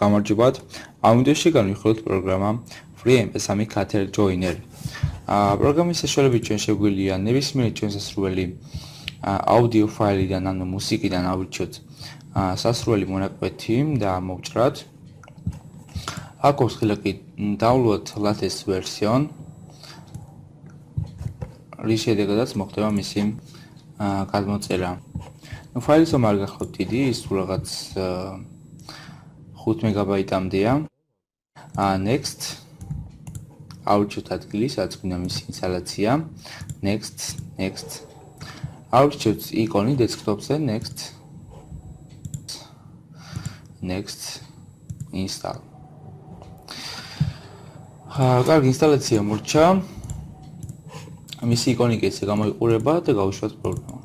გამარჯობათ. ამ ვიდეოში განვიხილოთ პროგრამა FreeMP3 Cutter Joiner. პროგრამის საშუალებით ჩვენ შეგვიძლია ნებისმიერი ჩვენსასრული აუდიო ფაილიდან, ანუ მუსიკიდან ავირჩიოთ სასრული მონაკვეთი და მოვჭრათ. აქ გვხსნილა კი download latest version. რის შედეგადაც მოხდება მისი გადმოწერა. ფაილის ომარი გახლავთ დიდი, ის თუ რაღაც 5 მეგაბაიტამდეა. Next. ავირჩიოთ ადგილი, სადაც გვინდა მისი ინსტალაცია. Next. ავირჩიოთ იკონი დესკტოპზე, next. Install. კარგი ინსტალაცია მორჩა. მისი იკონი კი ესე გამოიყურება და გავუშვათ პროგრამა.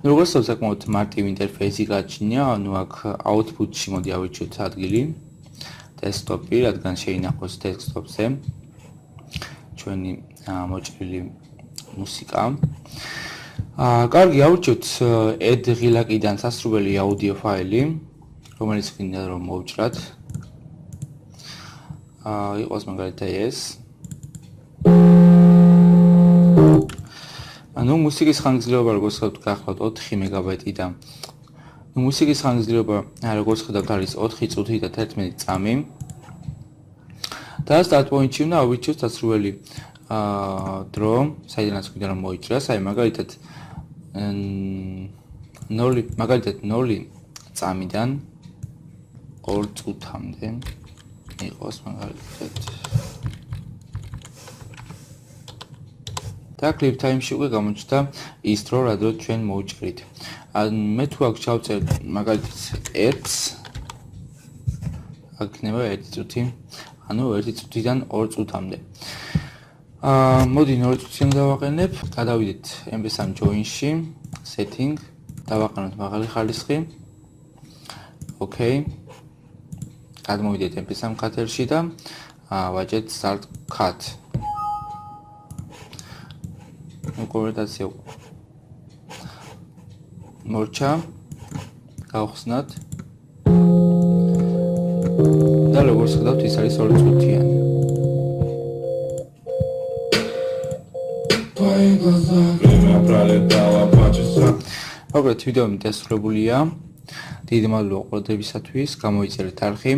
როგორც საკმაოდ მარტივი ინტერფეისი გააჩნია, ანუ აქ output-ში მოდი ავირჩიოთ ადგილი, desktop-ი, რადგან შეინახოს desktop-ზე ჩვენი მოჭრილი მუსიკა. კარგი, ავირჩიოთ add ღილაკიდან სასრული აუდიო ფაილი, რომელიც გვინდა რომ მოვჭრათ. იყოს მაგალითად ეს. ანუ მუსიკის ხანგრძლივობა როგორც ხედავთ გახლავთ 4 მეგაბაიტი და მუსიკის ხანგრძლივობა როგორც ხედავთ არის 4 წუთი და 11 წამი. და start point-ში უნდა ავირჩიოთ სასრული დრო, საიდანაც გვინდა რომ მოიჭრას, აი მაგალითად 0 წამიდან 2 წუთამდე იყოს მაგალითად. და clip time-ში უკვე გამოჩნდა ის დრო, რა დრო ჩვენ მოვჭრით. მე თუ აქ ჩავწერ მაგალითად 1 აქ იქნება 1 წუთი, ანუ 1 წუთიდან 2 წუთამდე. მოდი 2 წუთი დავაყენებ, გადავიდეთ MP3 join-ში, setting, დავაყენოთ მაღალი ხარისხი. Okay. გადმოვიდეთ MP3 cutter-ში და ვაჭრეთ start cut. კონვერტაცია მორჩა, გავხსნათ და როგორც ხედავთ ის არის 2 წუთიანი. მოკლედ ვიდეო დასრულებულია. დიდი მადლობა ყურადღებისათვის, გამოიწერეთ არხი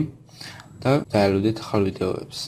და დაელოდეთ ახალ ვიდეოებს.